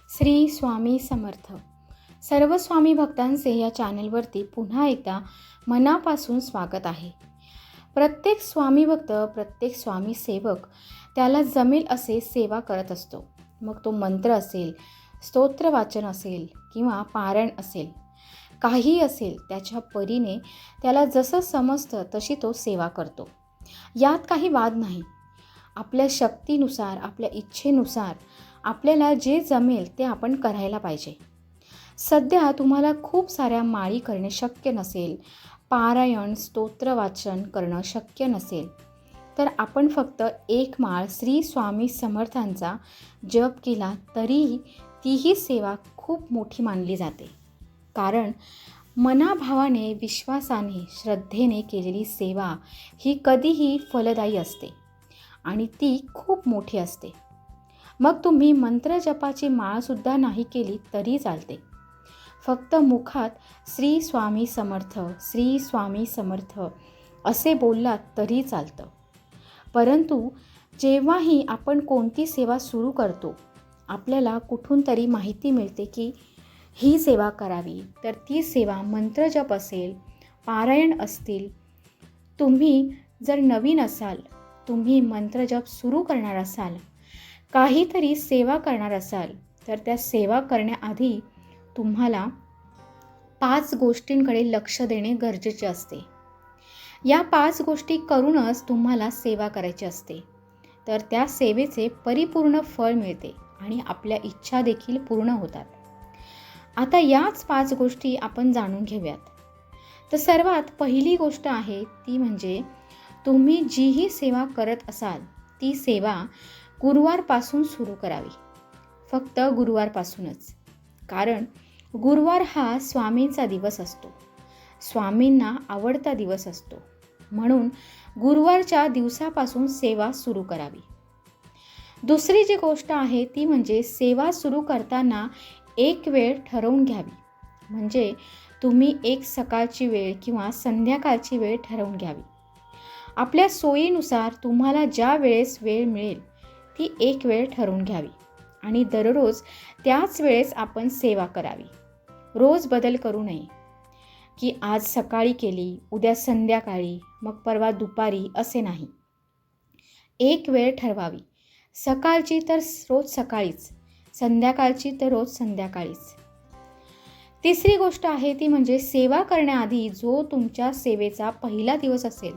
श्री स्वामी समर्थ. सर्व स्वामी भक्तांचे या चॅनलवरती पुन्हा एकदा मनापासून स्वागत आहे. प्रत्येक स्वामी भक्त, प्रत्येक स्वामी सेवक त्याला जमेल असे सेवा करत असतो. मग तो मंत्र असेल, स्तोत्र वाचन असेल किंवा पारायण असेल, काही असेल, त्याच्या परीने त्याला जसं समजतं तशी तो सेवा करतो. यात काही वाद नाही. आपल्या शक्तीनुसार, आपल्या इच्छेनुसार आपल्याला जे जमेल ते आपण करायला पाहिजे. सध्या तुम्हाला खूप साऱ्या माळी करणे शक्य नसेल, पारायण स्तोत्र वाचन करणं शक्य नसेल, तर आपण फक्त एक माळ श्री स्वामी समर्थांचा जप केला तरी तीही सेवा खूप मोठी मानली जाते. कारण मनाभावाने, विश्वासाने, श्रद्धेने केलेली सेवा ही कधीही फलदायी असते आणि ती खूप मोठी असते. मग तुम्ही मंत्रजपाची माळसुद्धा नाही केली तरी चालते. फक्त मुखात श्री स्वामी समर्थ, श्री स्वामी समर्थ असे बोललात तरी चालतं. परंतु जेव्हाही आपण कोणती सेवा सुरू करतो, आपल्याला कुठून तरी माहिती मिळते की ही सेवा करावी, तर ती सेवा मंत्रजप असेल, पारायण असतील. तुम्ही जर नवीन असाल, तुम्ही मंत्रजप सुरू करणार असाल, काहीतरी सेवा करणार असाल, तर त्या सेवा करण्याआधी तुम्हाला 5 गोष्टींकडे लक्ष देणे गरजेचे असते. या 5 गोष्टी करूनच तुम्हाला सेवा करायची असते. तर त्या सेवेचे परिपूर्ण फळ मिळते आणि आपल्या इच्छा देखील पूर्ण होतात. आता याच 5 गोष्टी आपण जाणून घेऊयात. तर सर्वात पहिली गोष्ट आहे ती म्हणजे तुम्ही जीही सेवा करत असाल ती सेवा गुरुवारपासून सुरू करावी. फक्त गुरुवारपासूनच. कारण गुरुवार हा स्वामींचा दिवस असतो, स्वामींना आवडता दिवस असतो. म्हणून गुरुवारच्या दिवसापासून सेवा सुरू करावी. दुसरी जी गोष्ट आहे ती म्हणजे सेवा सुरू करताना एक वेळ ठरवून घ्यावी. म्हणजे तुम्ही एक सकाळची वेळ किंवा संध्याकाळची वेळ ठरवून घ्यावी. आपल्या सोयीनुसार तुम्हाला ज्या वेळेस वेळ मिळेल ती एक वेळ ठरवून घ्यावी आणि दररोज त्याच वेळेस आपण सेवा करावी. रोज बदल करू नये की आज सकाळी केली, उद्या संध्याकाळी, मग परवा दुपारी, असे नाही. एक वेळ ठरवावी. सकाळची तर रोज सकाळीच, संध्याकाळची तर रोज संध्याकाळीच. तिसरी गोष्ट आहे ती म्हणजे सेवा करण्याआधी जो तुमच्या सेवेचा पहिला दिवस असेल,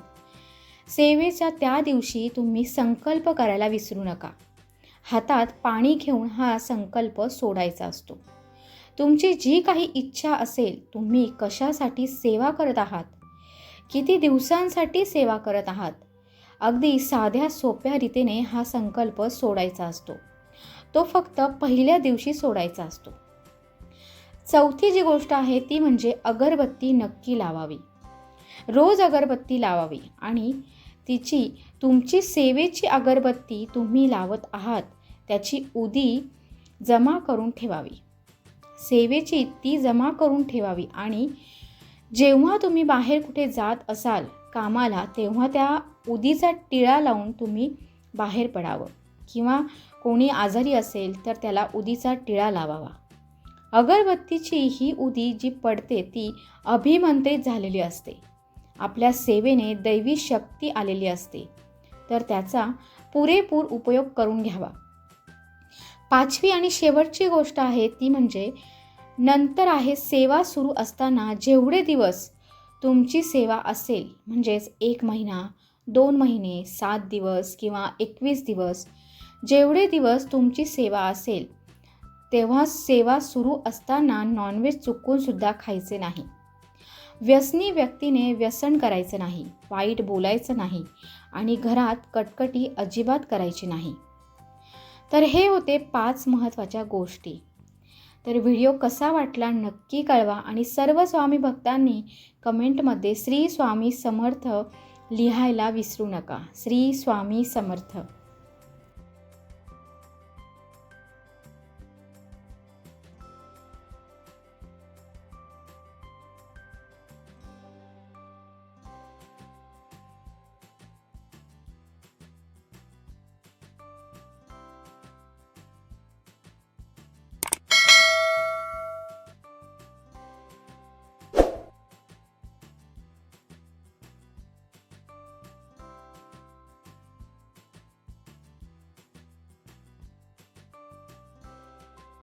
सेवेच्या त्या दिवशी तुम्ही संकल्प करायला विसरू नका. हातात पाणी घेऊन हा संकल्प सोडायचा असतो. तुमची जी काही इच्छा असेल, तुम्ही कशासाठी सेवा करत आहात, किती दिवसांसाठी सेवा करत आहात, अगदी साध्या सोप्या रीतीने हा संकल्प सोडायचा असतो. तो फक्त पहिल्या दिवशी सोडायचा असतो. चौथी जी गोष्ट आहे ती म्हणजे अगरबत्ती नक्की लावावी. रोज अगरबत्ती लावावी आणि तुमची सेवेची अगरबत्ती तुम्ही लावत आहात त्याची उदी जमा करून ठेवावी. सेवेची ती जमा करून ठेवावी आणि जेव्हा तुम्ही बाहेर कुठे जात असाल कामाला, तेव्हा त्या उदीचा टिळा लावून तुम्ही बाहेर पडावं. किंवा कोणी आजारी असेल तर त्याला उदीचा टिळा लावावा. अगरबत्तीची ही उदी जी पडते ती अभिमंत्रित झालेली असते. आपल्या सेवेने दैवी शक्ती आलेली असते, तर त्याचा पुरेपूर उपयोग करून घ्यावा. पाचवी आणि शेवटची गोष्ट आहे ती म्हणजे नंतर आहे सेवा सुरू असताना जेवढे दिवस तुमची सेवा असेल, म्हणजेच 1 महिना, 2 महिने, 7 दिवस किंवा 21 दिवस, जेवढे दिवस तुमची सेवा असेल, तेव्हा सेवा सुरू असताना नॉनव्हेज चुकूनसुद्धा खायचे नाही. व्यसनी व्यक्तीने व्यसन करायचं नाही, वाईट बोलायचं नाही आणि घरात कटकटी अजिबात करायची नाही. तर हे होते 5 महत्त्वाच्या गोष्टी. तर व्हिडिओ कसा वाटला नक्की कळवा आणि सर्व स्वामी भक्तांनी कमेंटमध्ये श्री स्वामी समर्थ लिहायला विसरू नका. श्री स्वामी समर्थ.